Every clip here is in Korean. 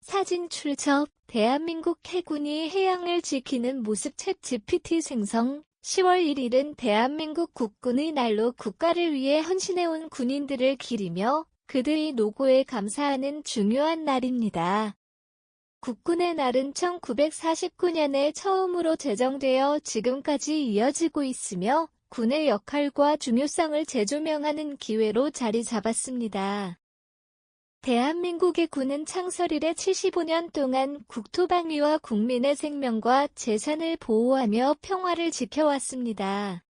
사진 출처 대한민국 해군이 해양을 지키는 모습 챗GPT 생성 10월 1일은 대한민국 국군의 날로 국가를 위해 헌신해온 군인들을 기리며 그들의 노고에 감사하는 중요한 날입니다. 국군의 날은 1949년에 처음으로 제정되어 지금까지 이어지고 있으며 군의 역할과 중요성을 재조명하는 기회로 자리 잡았습니다. 대한민국의 군은 창설 이래 75년 동안 국토방위와 국민의 생명과 재산을 보호하며 평화를 지켜왔습니다.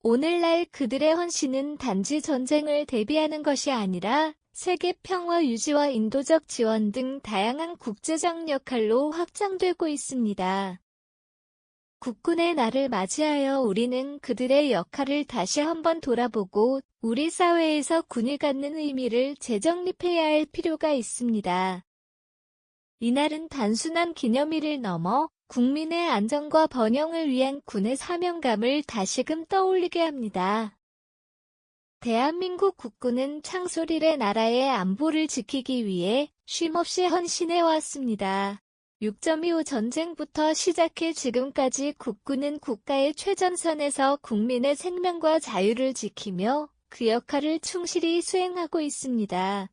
오늘날 그들의 헌신은 단지 전쟁을 대비하는 것이 아니라 세계 평화 유지와 인도적 지원 등 다양한 국제적 역할로 확장되고 있습니다. 국군의 날을 맞이하여 우리는 그들의 역할을 다시 한번 돌아보고 우리 사회에서 군이 갖는 의미를 재정립해야 할 필요가 있습니다. 이날은 단순한 기념일을 넘어 국민의 안전과 번영을 위한 군의 사명감을 다시금 떠올리게 합니다. 대한민국 국군은 창설 이래 나라의 안보를 지키기 위해 쉼없이 헌신해왔습니다. 6.25 전쟁부터 시작해 지금까지 국군은 국가의 최전선에서 국민의 생명과 자유를 지키며 그 역할을 충실히 수행하고 있습니다.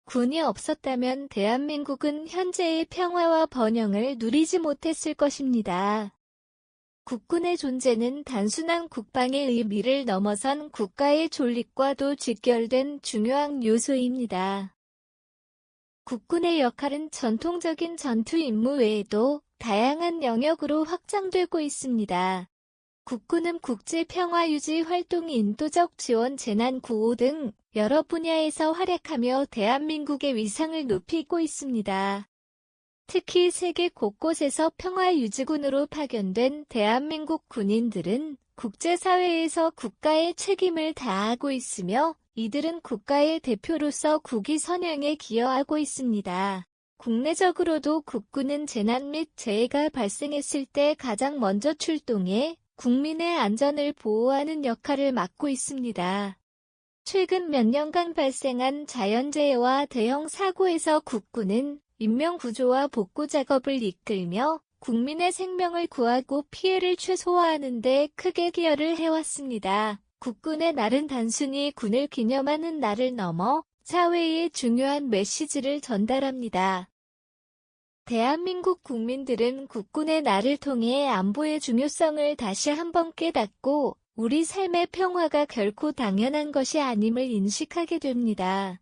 군이 없었다면 대한민국은 현재의 평화와 번영을 누리지 못했을 것입니다. 국군의 존재는 단순한 국방의 의미를 넘어선 국가의 존립과도 직결된 중요한 요소입니다. 국군의 역할은 전통적인 전투 임무 외에도 다양한 영역으로 확장되고 있습니다. 국군은 국제 평화 유지 활동, 인도적 지원, 재난 구호 등 여러 분야에서 활약하며 대한민국의 위상을 높이고 있습니다. 특히 세계 곳곳에서 평화 유지군으로 파견된 대한민국 군인들은 국제사회에서 국가의 책임을 다하고 있으며 이들은 국가의 대표로서 국위 선양에 기여하고 있습니다. 국내적으로도 국군은 재난 및 재해가 발생했을 때 가장 먼저 출동해 국민의 안전을 보호하는 역할을 맡고 있습니다. 최근 몇 년간 발생한 자연재해와 대형 사고에서 국군은 인명구조와 복구 작업을 이끌며 국민의 생명을 구하고 피해를 최소화하는 데 크게 기여를 해왔습니다. 국군의 날은 단순히 군을 기념하는 날을 넘어 사회에 중요한 메시지를 전달합니다. 대한민국 국민들은 국군의 날을 통해 안보의 중요성을 다시 한번 깨닫고 우리 삶의 평화가 결코 당연한 것이 아님을 인식하게 됩니다.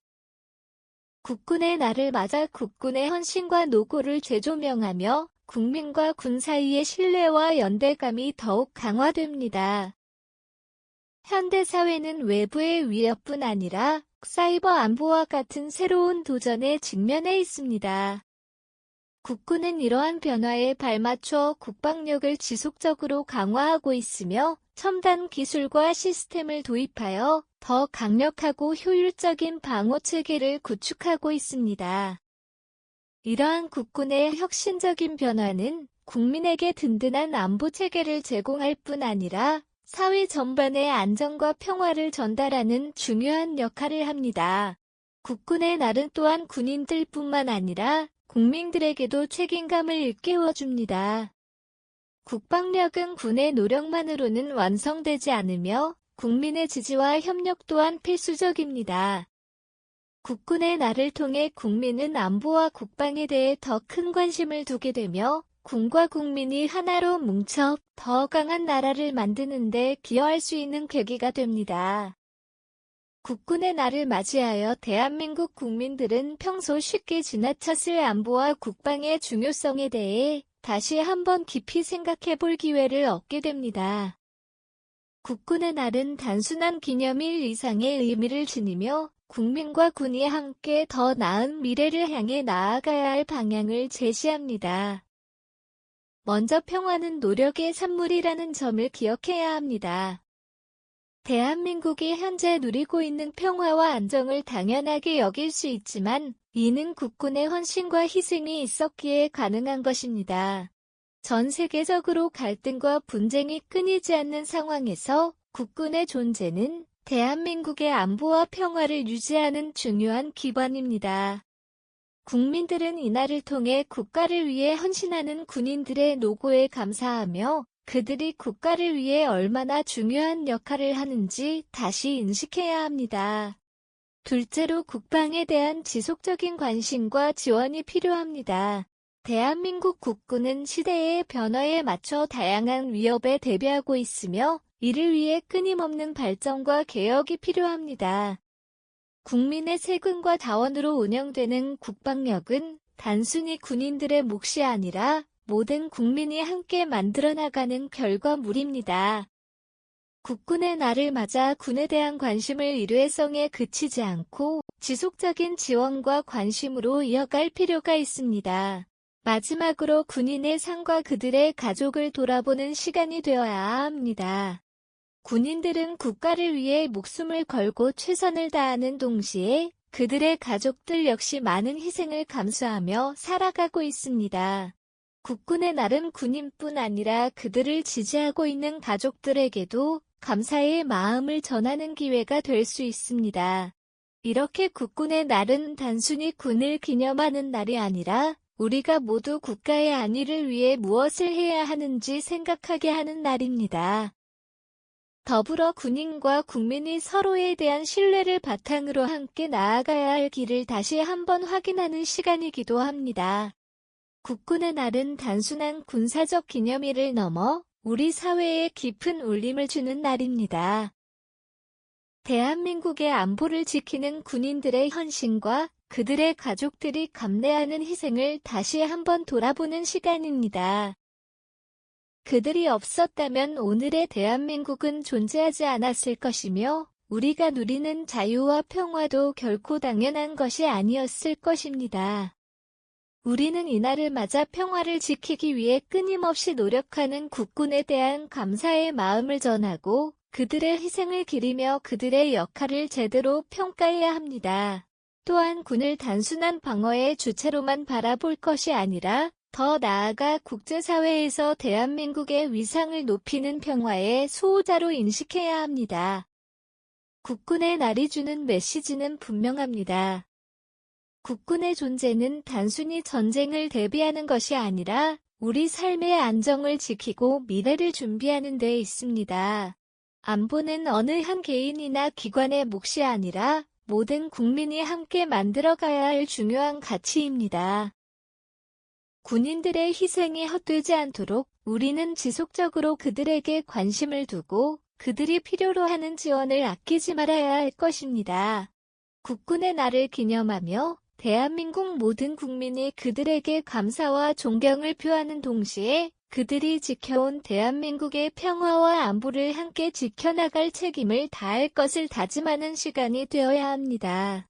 국군의 날을 맞아 국군의 헌신과 노고를 재조명하며 국민과 군 사이의 신뢰와 연대감이 더욱 강화됩니다. 현대사회는 외부의 위협뿐 아니라 사이버 안보와 같은 새로운 도전에 직면해 있습니다. 국군은 이러한 변화에 발맞춰 국방력을 지속적으로 강화하고 있으며 첨단 기술과 시스템을 도입하여 더 강력하고 효율적인 방어체계를 구축하고 있습니다. 이러한 국군의 혁신적인 변화는 국민에게 든든한 안보체계를 제공할 뿐 아니라 사회 전반의 안정과 평화를 전달하는 중요한 역할을 합니다. 국군의 날은 또한 군인들뿐만 아니라 국민들에게도 책임감을 일깨워줍니다. 국방력은 군의 노력만으로는 완성되지 않으며 국민의 지지와 협력 또한 필수적입니다. 국군의 날을 통해 국민은 안보와 국방에 대해 더 큰 관심을 두게 되며 군과 국민이 하나로 뭉쳐 더 강한 나라를 만드는 데 기여할 수 있는 계기가 됩니다. 국군의 날을 맞이하여 대한민국 국민들은 평소 쉽게 지나쳤을 안보와 국방의 중요성에 대해 다시 한번 깊이 생각해 볼 기회를 얻게 됩니다. 국군의 날은 단순한 기념일 이상의 의미를 지니며 국민과 군이 함께 더 나은 미래를 향해 나아가야 할 방향을 제시합니다. 먼저 평화는 노력의 산물이라는 점을 기억해야 합니다. 대한민국이 현재 누리고 있는 평화와 안정을 당연하게 여길 수 있지만 이는 국군의 헌신과 희생이 있었기에 가능한 것입니다. 전 세계적으로 갈등과 분쟁이 끊이지 않는 상황에서 국군의 존재는 대한민국의 안보와 평화를 유지하는 중요한 기반입니다. 국민들은 이날을 통해 국가를 위해 헌신하는 군인들의 노고에 감사하며 그들이 국가를 위해 얼마나 중요한 역할을 하는지 다시 인식해야 합니다. 둘째로 국방에 대한 지속적인 관심과 지원이 필요합니다. 대한민국 국군은 시대의 변화에 맞춰 다양한 위협에 대비하고 있으며 이를 위해 끊임없는 발전과 개혁이 필요합니다. 국민의 세금과 자원으로 운영되는 국방력은 단순히 군인들의 몫이 아니라 모든 국민이 함께 만들어 나가는 결과물입니다. 국군의 날을 맞아 군에 대한 관심을 일회성에 그치지 않고 지속적인 지원과 관심으로 이어갈 필요가 있습니다. 마지막으로 군인의 삶과 그들의 가족을 돌아보는 시간이 되어야 합니다. 군인들은 국가를 위해 목숨을 걸고 최선을 다하는 동시에 그들의 가족들 역시 많은 희생을 감수하며 살아가고 있습니다. 국군의 날은 군인뿐 아니라 그들을 지지하고 있는 가족들에게도 감사의 마음을 전하는 기회가 될 수 있습니다. 이렇게 국군의 날은 단순히 군을 기념하는 날이 아니라 우리가 모두 국가의 안위를 위해 무엇을 해야 하는지 생각하게 하는 날입니다. 더불어 군인과 국민이 서로에 대한 신뢰를 바탕으로 함께 나아가야 할 길을 다시 한번 확인하는 시간이기도 합니다. 국군의 날은 단순한 군사적 기념일을 넘어 우리 사회에 깊은 울림을 주는 날입니다. 대한민국의 안보를 지키는 군인들의 헌신과 그들의 가족들이 감내하는 희생을 다시 한번 돌아보는 시간입니다. 그들이 없었다면 오늘의 대한민국은 존재하지 않았을 것이며 우리가 누리는 자유와 평화도 결코 당연한 것이 아니었을 것입니다. 우리는 이날을 맞아 평화를 지키기 위해 끊임없이 노력하는 국군에 대한 감사의 마음을 전하고 그들의 희생을 기리며 그들의 역할을 제대로 평가해야 합니다. 또한 군을 단순한 방어의 주체로만 바라볼 것이 아니라 더 나아가 국제사회에서 대한민국의 위상을 높이는 평화의 수호자로 인식해야 합니다. 국군의 날이 주는 메시지는 분명합니다. 국군의 존재는 단순히 전쟁을 대비하는 것이 아니라 우리 삶의 안정을 지키고 미래를 준비하는 데 있습니다. 안보는 어느 한 개인이나 기관의 몫이 아니라 모든 국민이 함께 만들어가야 할 중요한 가치입니다. 군인들의 희생이 헛되지 않도록 우리는 지속적으로 그들에게 관심을 두고 그들이 필요로 하는 지원을 아끼지 말아야 할 것입니다. 국군의 날을 기념하며 대한민국 모든 국민이 그들에게 감사와 존경을 표하는 동시에 그들이 지켜온 대한민국의 평화와 안보를 함께 지켜나갈 책임을 다할 것을 다짐하는 시간이 되어야 합니다.